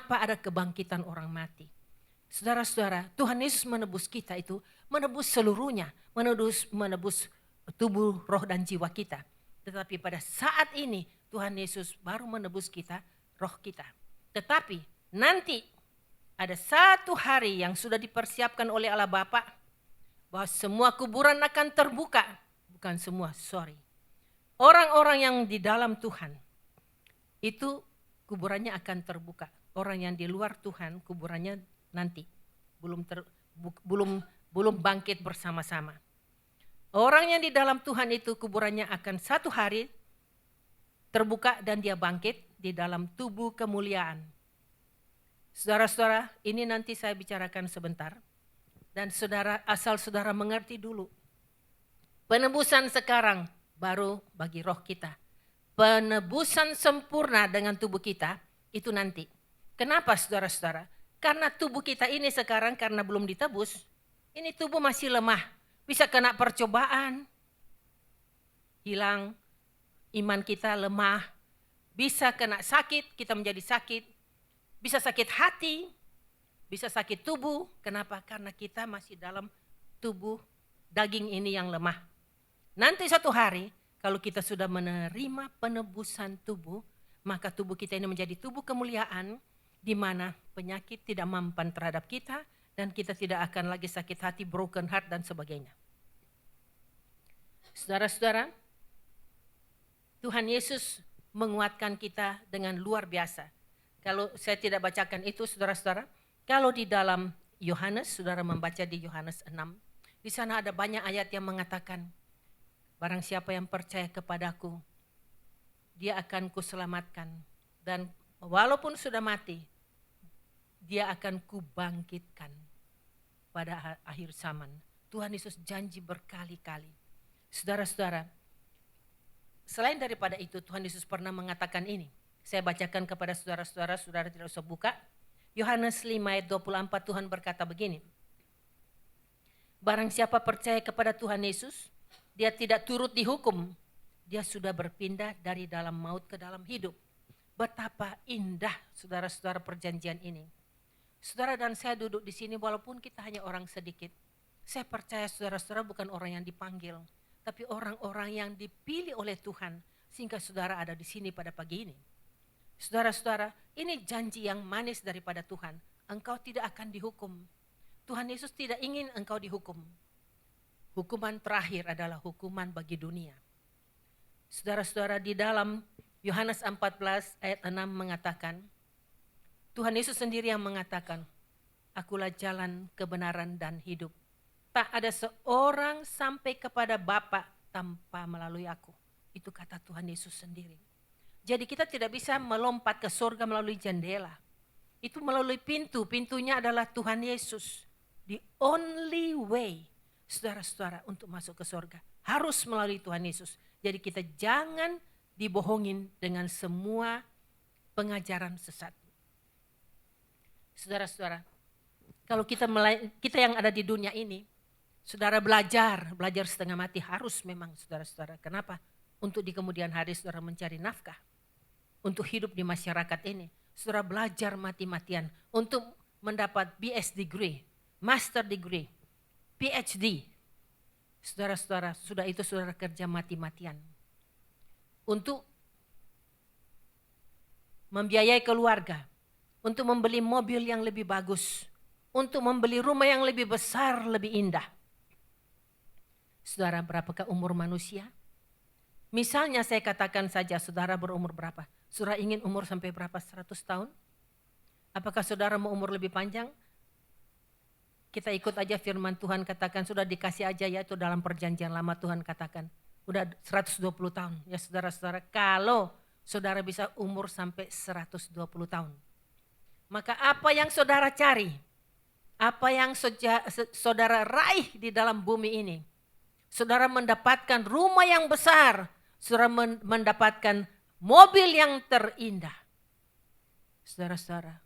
Kenapa ada kebangkitan orang mati? Saudara-saudara, Tuhan Yesus menebus kita itu, menebus seluruhnya, menebus tubuh, roh dan jiwa kita. Tetapi pada saat ini Tuhan Yesus baru menebus kita, roh kita. Tetapi nanti ada satu hari yang sudah dipersiapkan oleh Allah Bapa, bahwa semua kuburan akan terbuka. Bukan semua, orang-orang yang di dalam Tuhan, itu kuburannya akan terbuka. Orang yang di luar Tuhan, kuburannya nanti belum bangkit bersama-sama. Orang yang di dalam Tuhan itu kuburannya akan satu hari terbuka dan dia bangkit di dalam tubuh kemuliaan. Saudara-saudara, ini nanti saya bicarakan sebentar. Dan asal saudara mengerti dulu. Penebusan sekarang baru bagi roh kita. Penebusan sempurna dengan tubuh kita itu nanti. Kenapa saudara-saudara? Karena tubuh kita ini sekarang karena belum ditebus, ini tubuh masih lemah. Bisa kena percobaan, hilang, iman kita lemah. Bisa kena sakit, kita menjadi sakit. Bisa sakit hati, bisa sakit tubuh. Kenapa? Karena kita masih dalam tubuh daging ini yang lemah. Nanti satu hari, kalau kita sudah menerima penebusan tubuh, maka tubuh kita ini menjadi tubuh kemuliaan, di mana penyakit tidak mempan terhadap kita, dan kita tidak akan lagi sakit hati, broken heart, dan sebagainya. Saudara-saudara, Tuhan Yesus menguatkan kita dengan luar biasa. Kalau saya tidak bacakan itu, saudara-saudara, kalau di dalam Yohanes, saudara membaca di Yohanes 6, di sana ada banyak ayat yang mengatakan, barang siapa yang percaya kepadaku, dia akan kuselamatkan. Dan walaupun sudah mati, dia akan kubangkitkan pada akhir zaman. Tuhan Yesus janji berkali-kali. Saudara-saudara, selain daripada itu Tuhan Yesus pernah mengatakan ini. Saya bacakan kepada saudara-saudara, saudara tidak usah buka. Yohanes 5 ayat 24 Tuhan berkata begini. Barang siapa percaya kepada Tuhan Yesus, dia tidak turut dihukum. Dia sudah berpindah dari dalam maut ke dalam hidup. Betapa indah saudara-saudara perjanjian ini. Saudara dan saya duduk di sini walaupun kita hanya orang sedikit. Saya percaya saudara-saudara bukan orang yang dipanggil, tapi orang-orang yang dipilih oleh Tuhan sehingga saudara ada di sini pada pagi ini. Saudara-saudara, ini janji yang manis daripada Tuhan. Engkau tidak akan dihukum. Tuhan Yesus tidak ingin engkau dihukum. Hukuman terakhir adalah hukuman bagi dunia. Saudara-saudara, di dalam Yohanes 14 ayat 6 mengatakan, Tuhan Yesus sendiri yang mengatakan, akulah jalan, kebenaran, dan hidup. Tak ada seorang sampai kepada Bapa tanpa melalui aku. Itu kata Tuhan Yesus sendiri. Jadi kita tidak bisa melompat ke surga melalui jendela. Itu melalui pintu. Pintunya adalah Tuhan Yesus. The only way, saudara-saudara, untuk masuk ke surga harus melalui Tuhan Yesus. Jadi kita jangan dibohongin dengan semua pengajaran sesat. Saudara-saudara, kalau kita yang ada di dunia ini, saudara belajar setengah mati harus memang saudara-saudara. Kenapa? Untuk di kemudian hari saudara mencari nafkah. Untuk hidup di masyarakat ini. Saudara belajar mati-matian untuk mendapat BS degree, master degree, PhD. Saudara-saudara, sudah itu saudara kerja mati-matian. Untuk membiayai keluarga, untuk membeli mobil yang lebih bagus, untuk membeli rumah yang lebih besar, lebih indah. Saudara, berapakah umur manusia? Misalnya saya katakan saja saudara berumur berapa? Saudara ingin umur sampai berapa? 100 tahun? Apakah saudara mau umur lebih panjang? Kita ikut aja firman Tuhan katakan, sudah dikasih aja ya, itu dalam perjanjian lama Tuhan katakan. Udah 120 tahun ya saudara-saudara. Kalau saudara bisa umur sampai 120 tahun. Maka apa yang saudara cari? Apa yang saudara raih di dalam bumi ini? Saudara mendapatkan rumah yang besar. Saudara mendapatkan mobil yang terindah. Saudara-saudara,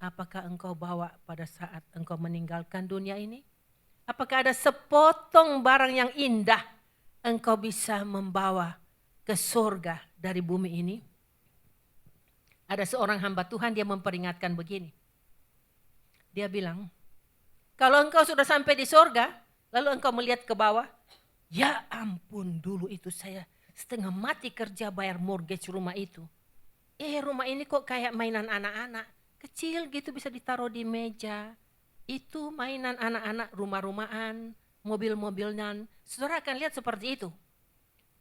apakah engkau bawa pada saat engkau meninggalkan dunia ini? Apakah ada sepotong barang yang indah engkau bisa membawa ke surga dari bumi ini? Ada seorang hamba Tuhan, dia memperingatkan begini. Dia bilang, kalau engkau sudah sampai di sorga, lalu engkau melihat ke bawah, ya ampun, dulu itu saya setengah mati kerja bayar mortgage rumah itu. Rumah ini kok kayak mainan anak-anak, kecil gitu bisa ditaruh di meja. Itu mainan anak-anak, rumah-rumahan, mobil-mobilan. Saudara akan lihat seperti itu.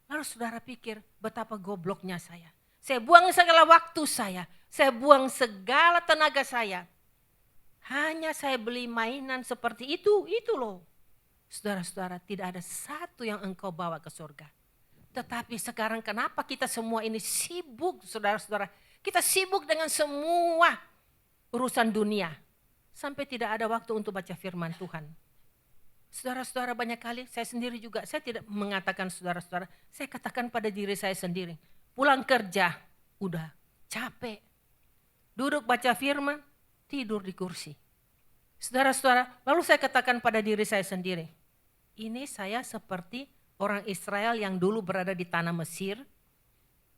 Lalu saudara pikir, betapa gobloknya saya. Saya buang segala waktu saya buang segala tenaga saya. Hanya saya beli mainan seperti itu loh. Saudara-saudara, tidak ada satu yang engkau bawa ke surga. Tetapi sekarang kenapa kita semua ini sibuk, saudara-saudara. Kita sibuk dengan semua urusan dunia. Sampai tidak ada waktu untuk baca firman Tuhan. Saudara-saudara, banyak kali saya sendiri juga, saya tidak mengatakan saudara-saudara, saya katakan pada diri saya sendiri. Pulang kerja, udah capek. Duduk baca firman, tidur di kursi. Saudara-saudara, lalu saya katakan pada diri saya sendiri, ini saya seperti orang Israel yang dulu berada di tanah Mesir,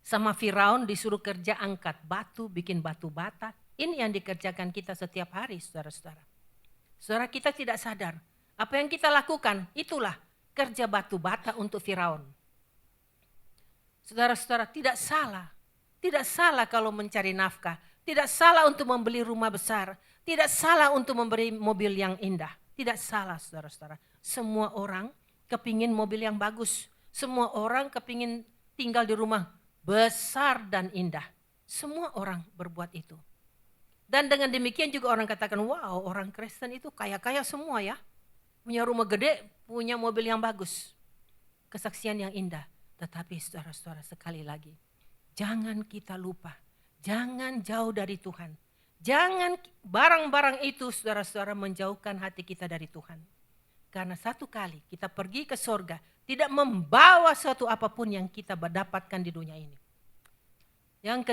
sama Firaun disuruh kerja angkat batu, bikin batu bata. Ini yang dikerjakan kita setiap hari, saudara-saudara. Saudara, kita tidak sadar, apa yang kita lakukan, itulah kerja batu bata untuk Firaun. Saudara-saudara, tidak salah. Tidak salah kalau mencari nafkah. Tidak salah untuk membeli rumah besar. Tidak salah untuk memberi mobil yang indah. Tidak salah, saudara-saudara. Semua orang kepingin mobil yang bagus. Semua orang kepingin tinggal di rumah besar dan indah. Semua orang berbuat itu. Dan dengan demikian juga orang katakan, wow, orang Kristen itu kaya-kaya semua ya. Punya rumah gede, punya mobil yang bagus. Kesaksian yang indah. Tetapi saudara-saudara, sekali lagi, jangan kita lupa, jangan jauh dari Tuhan. Jangan barang-barang itu saudara-saudara menjauhkan hati kita dari Tuhan. Karena satu kali kita pergi ke sorga, tidak membawa suatu apapun yang kita dapatkan di dunia ini. Yang